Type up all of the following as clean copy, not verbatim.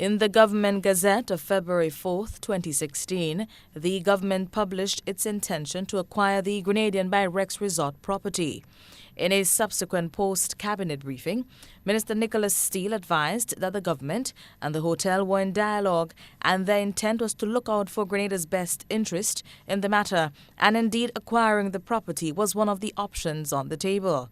In the Government Gazette of February 4, 2016, the government published its intention to acquire the Grenadian by Rex Resort property. In a subsequent post-cabinet briefing, Minister Nicholas Steele advised that the government and the hotel were in dialogue and their intent was to look out for Grenada's best interest in the matter, and indeed acquiring the property was one of the options on the table.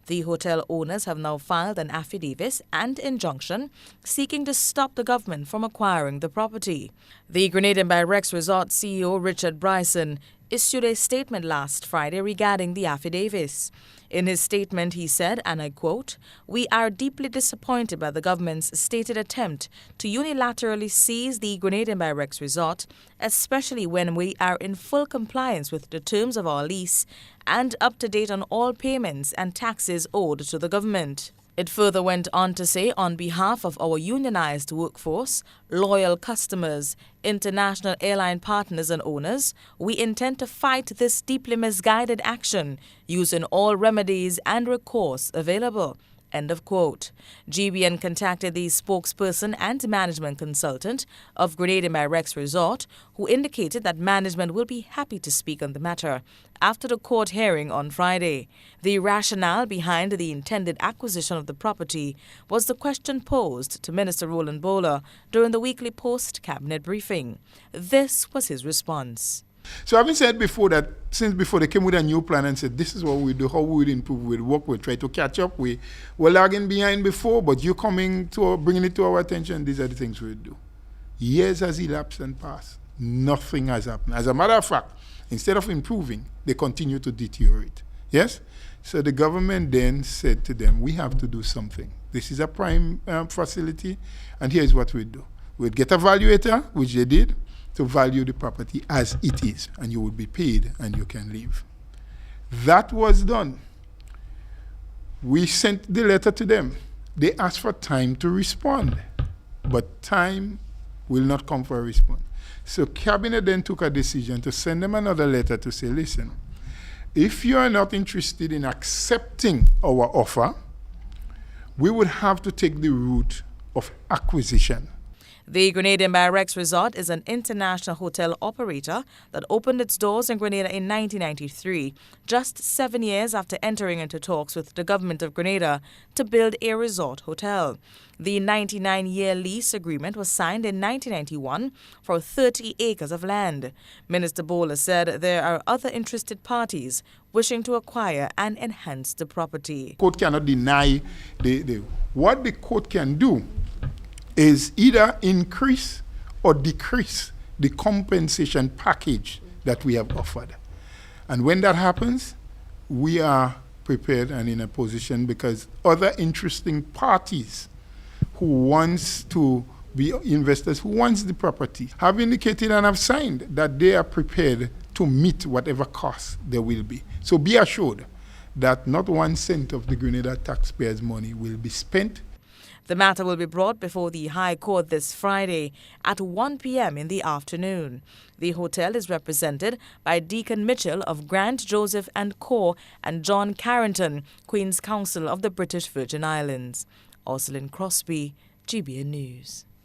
The hotel owners have now filed an affidavit and injunction seeking to stop the government from acquiring the property. The Grenadian by Rex Resort CEO Richard Bryson issued a statement last Friday regarding the affidavits. In his statement, he said, and I quote, "We are deeply disappointed by the government's stated attempt to unilaterally seize the Grenadian by Rex Resort, especially when we are in full compliance with the terms of our lease and up to date on all payments and taxes owed to the government." It further went on to say, on behalf of our unionized workforce, loyal customers, international airline partners and owners, we intend to fight this deeply misguided action using all remedies and recourse available. End of quote. GBN contacted the spokesperson and management consultant of Grenadian by Rex Resort, who indicated that management will be happy to speak on the matter after the court hearing on Friday. The rationale behind the intended acquisition of the property was the question posed to Minister Roland Bowler during the weekly post-cabinet briefing. This was his response. So having said before that, since before they came with a new plan and said, this is what we do, how we would improve, we'd work, we'd try to catch up. We were lagging behind before, but you coming to bringing it to our attention, these are the things we'd do. Years has elapsed and passed. Nothing has happened. As a matter of fact, instead of improving, they continue to deteriorate. Yes? So the government then said to them, we have to do something. This is a prime facility, and here's what we'd do. We'd get a valuator, which they did, to value the property as it is, and you would be paid and you can leave. That was done. We sent the letter to them. They asked for time to respond, but time will not come for a response. So Cabinet then took a decision to send them another letter to say, listen, if you are not interested in accepting our offer, we would have to take the route of acquisition. The Grenadian by Rex Resort is an international hotel operator that opened its doors in Grenada in 1993, just 7 years after entering into talks with the government of Grenada to build a resort hotel. The 99-year lease agreement was signed in 1991 for 30 acres of land. Minister Bowler said there are other interested parties wishing to acquire and enhance the property. The court cannot deny what the court can do is either increase or decrease the compensation package that we have offered. And when that happens, we are prepared and in a position, because other interesting parties who wants to be investors, who wants the property, have indicated and have signed that they are prepared to meet whatever cost there will be. So be assured that not 1 cent of the Grenada taxpayers' money will be spent. The matter will be brought before the High Court this Friday at 1 p.m. in the afternoon. The hotel is represented by Deacon Mitchell of Grant, Joseph and Co. and John Carrington, Queen's Counsel of the British Virgin Islands. Ursuline Crosby, GBN News.